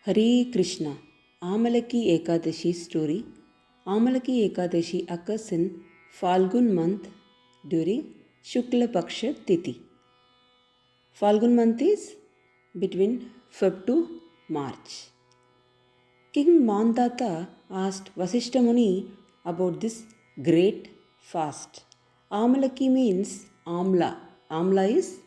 Hare Krishna. Amalaki Ekadashi story. Amalaki Ekadashi occurs in Falgun month during shukla paksha tithi. Falgun month is between Feb to March. King Mandata asked Vasishta Muni about this great fast. Amalaki means amla. Amla is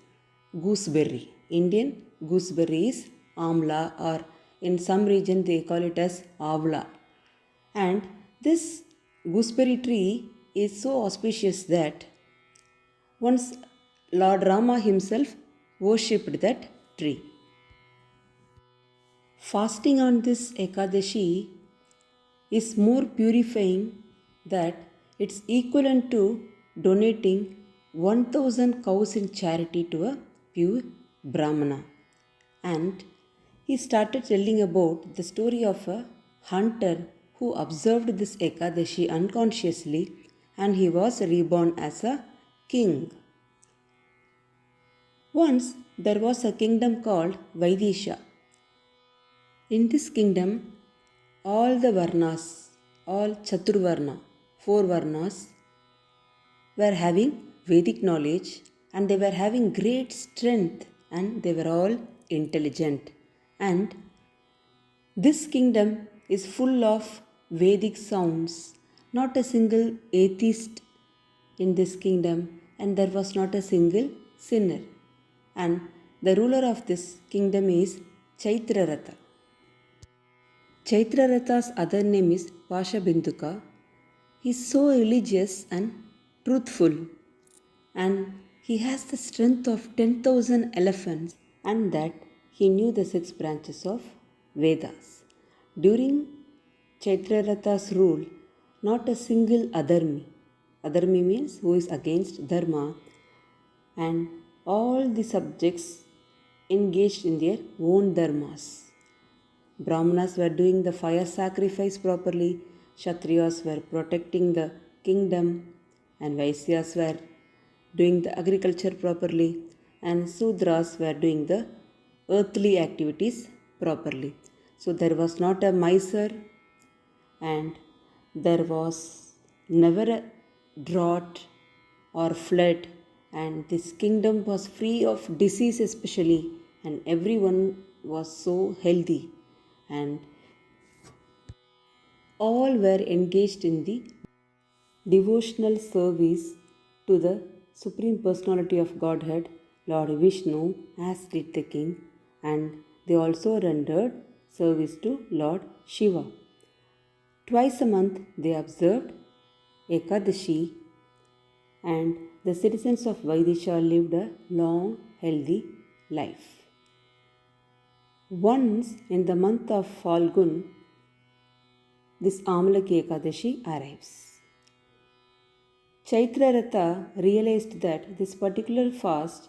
gooseberry. Indian gooseberry is amla, or in some region they call it as avla. And this gooseberry tree is so auspicious that once Lord Rama himself worshipped that tree. Fasting on this Ekadashi is more purifying that it's equivalent to donating 1000 cows in charity to a pure Brahmana. And he started telling about the story of a hunter who observed this Ekadashi unconsciously, and he was reborn as a king. Once there was a kingdom called Vaidisha. In this kingdom, all the Varnas, all Chaturvarna, 4 Varnas, were having Vedic knowledge, and they were having great strength, and they were all intelligent. And this kingdom is full of Vedic sounds. Not a single atheist in this kingdom, and there was not a single sinner. And the ruler of this kingdom is Chaitraratha. Chaitraratha's other name is Pashabinduka. He is so religious and truthful, and he has the strength of 10,000 elephants, and that he knew the 6 branches of Vedas. During Chaitraratha's rule, not a single Adharmi means who is against Dharma, and all the subjects engaged in their own dharmas. Brahmanas were doing the fire sacrifice properly, Kshatriyas were protecting the kingdom, and Vaisyas were doing the agriculture properly, and Sudras were doing the earthly activities properly. So there was not a miser, and there was never a drought or flood, and this kingdom was free of disease especially, and everyone was so healthy, and all were engaged in the devotional service to the Supreme Personality of Godhead, Lord Vishnu, as did the king, and they also rendered service to Lord Shiva. Twice a month they observed Ekadashi, and the citizens of Vaidisha lived a long, healthy life. Once in the month of Falgun, this Amalaki Ekadashi arrives. Chaitraratha realized that this particular fast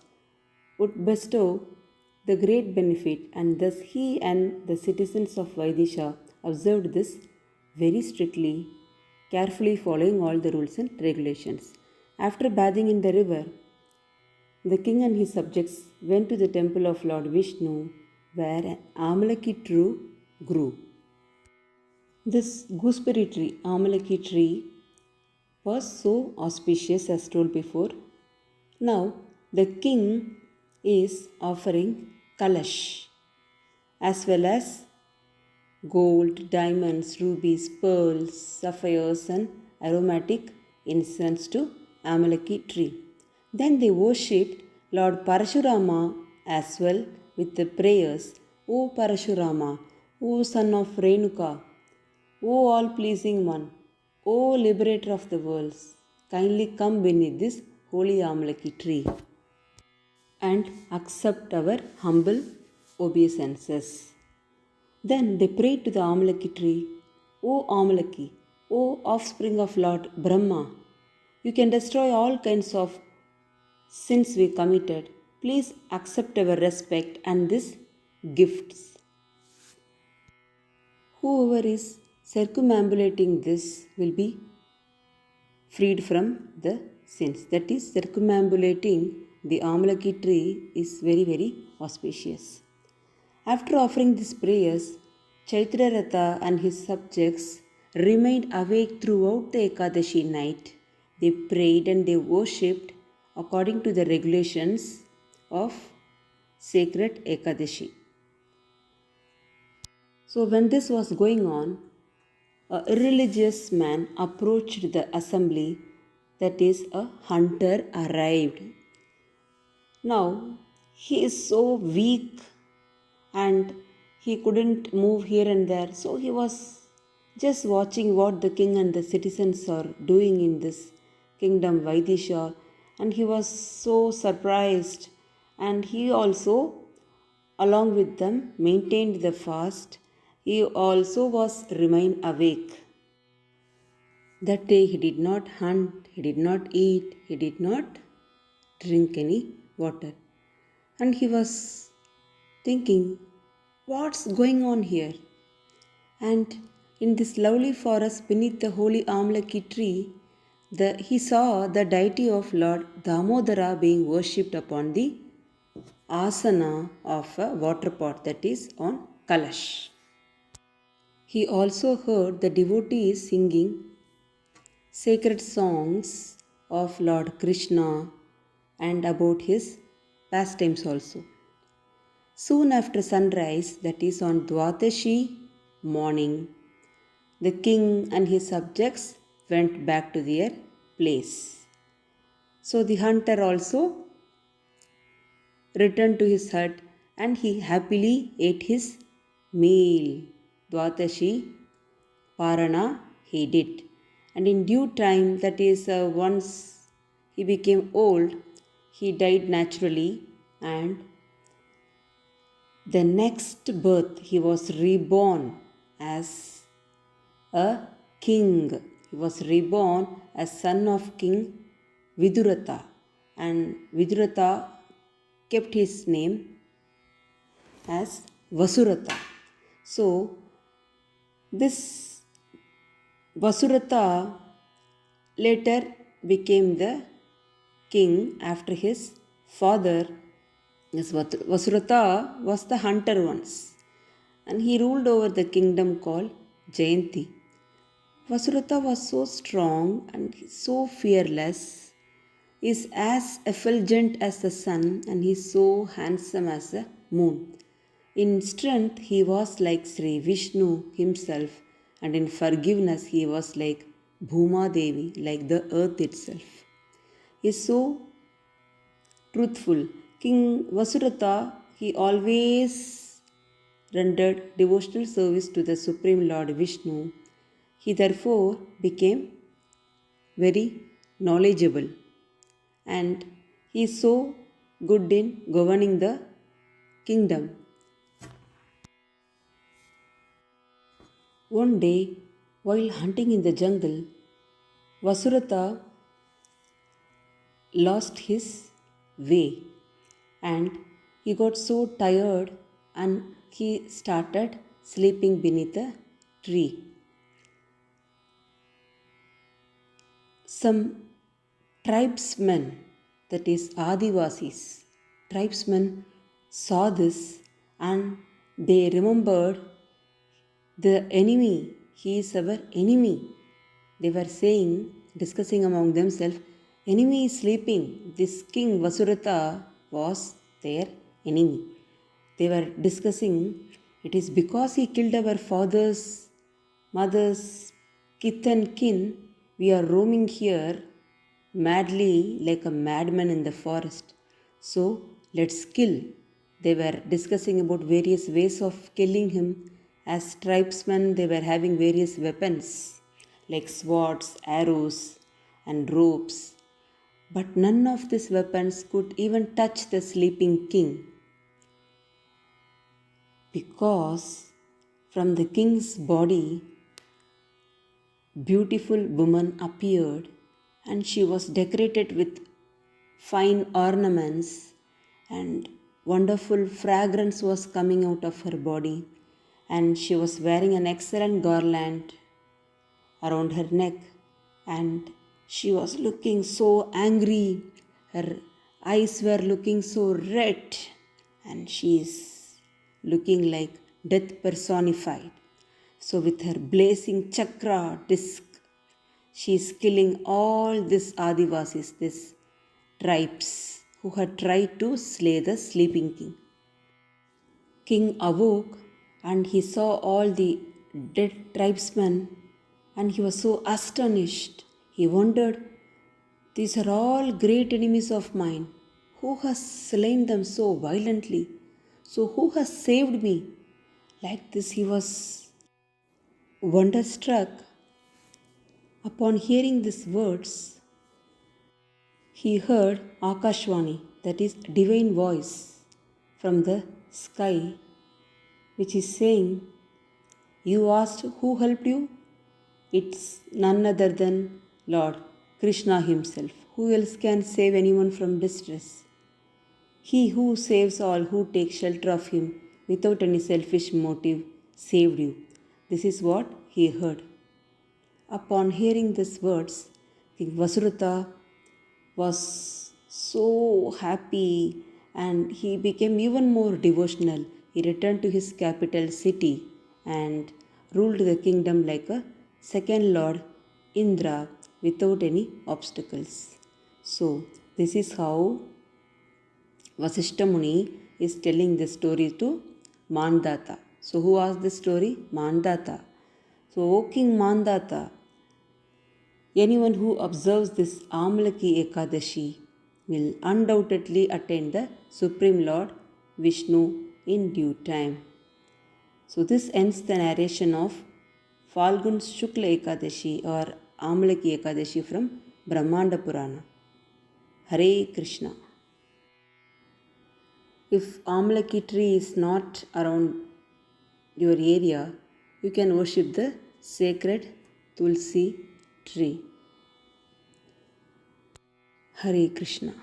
would bestow the great benefit, and thus he and the citizens of Vaidisha observed this very strictly, carefully following all the rules and regulations. After bathing in the river, the king and his subjects went to the temple of Lord Vishnu, where an Amalaki tree grew. This gooseberry tree, Amalaki tree, was so auspicious as told before. Now the king is offering kalash as well as gold, diamonds, rubies, pearls, sapphires, and aromatic incense to Amalaki tree. Then they worshipped Lord Parashurama as well with the prayers, O Parashurama, O son of Renuka, O all-pleasing one, O liberator of the worlds, kindly come beneath this holy Amalaki tree and accept our humble obeisances. Then they prayed to the Amalaki tree, O Amalaki, O offspring of Lord Brahma, you can destroy all kinds of sins we committed. Please accept our respect and these gifts. Whoever is circumambulating this will be freed from the sins. That is, circumambulating the Amalaki tree is very, very auspicious. After offering these prayers, Chaitraratha and his subjects remained awake throughout the Ekadashi night. They prayed and they worshipped according to the regulations of sacred Ekadashi. So, when this was going on, a irreligious man approached the assembly, that is, a hunter arrived. Now, he is so weak and he couldn't move here and there, so he was just watching what the king and the citizens are doing in this kingdom Vaidisha, and he was so surprised, and he also, along with them, maintained the fast. He also was remain awake. That day he did not hunt, he did not eat, he did not drink any water. And he was thinking, what's going on here? And in this lovely forest beneath the holy Amalaki tree, he saw the deity of Lord Damodara being worshipped upon the asana of a water pot, that is on Kalash. He also heard the devotees singing sacred songs of Lord Krishna and about his pastimes also. Soon after sunrise, that is on Dwadashi morning, the king and his subjects went back to their place. So the hunter also returned to his hut and he happily ate his meal. Dwadashi Parana he did. And in due time, that is, once he became old, he died naturally, and the next birth he was reborn as a king. He was reborn as son of King Viduratha, and Viduratha kept his name as Vasuratha. So, this Vasuratha later became the king after his father. Yes, Vasuratha was the hunter once, and he ruled over the kingdom called Jayanti. Vasuratha was so strong and so fearless, is as effulgent as the sun, and he is so handsome as the moon. In strength, he was like Sri Vishnu himself, and in forgiveness, he was like Bhuma Devi, like the earth itself. He is so truthful. King Vasuratha, he always rendered devotional service to the Supreme Lord Vishnu. He therefore became very knowledgeable, and he is so good in governing the kingdom. One day, while hunting in the jungle, Vasuratha lost his way and he got so tired and he started sleeping beneath a tree. Some tribesmen, that is Adivasis, tribesmen saw this and they remembered the enemy, he is our enemy. They were saying, discussing among themselves, enemy is sleeping. This king Vasuratha was their enemy. They were discussing, it is because he killed our fathers, mothers, kith and kin, we are roaming here madly like a madman in the forest. So let's kill. They were discussing about various ways of killing him. As tribesmen, they were having various weapons like swords, arrows, and ropes. But none of these weapons could even touch the sleeping king, because from the king's body, beautiful woman appeared, and she was decorated with fine ornaments, and wonderful fragrance was coming out of her body, and she was wearing an excellent garland around her neck, and she was looking so angry. Her eyes were looking so red, and she is looking like death personified. So, with her blazing chakra disc, she is killing all these Adivasis, these tribes who had tried to slay the sleeping king. King awoke and he saw all the dead tribesmen and he was so astonished. He wondered, these are all great enemies of mine. Who has slain them so violently? So, who has saved me? Like this, he was wonderstruck. Upon hearing these words, he heard Akashwani, that is, divine voice from the sky, which is saying, you asked who helped you? It's none other than Lord Krishna himself. Who else can save anyone from distress? He who saves all who take shelter of him without any selfish motive saved you. This is what he heard. Upon hearing these words, King Vasudeva was so happy and he became even more devotional. He returned to his capital city and ruled the kingdom like a second Lord Indra without any obstacles. So, this is how Vasishta Muni is telling this story to Mandata. So, who asked this story? Mandata. So, O King Mandata, anyone who observes this Amalaki Ekadashi will undoubtedly attain the Supreme Lord Vishnu in due time. So, this ends the narration of Falgun's Shukla Ekadashi or Amalaki Ekadashi from Brahmanda Purana. Hare Krishna. If Amalaki tree is not around your area, you can worship the sacred Tulsi tree. Hare Krishna.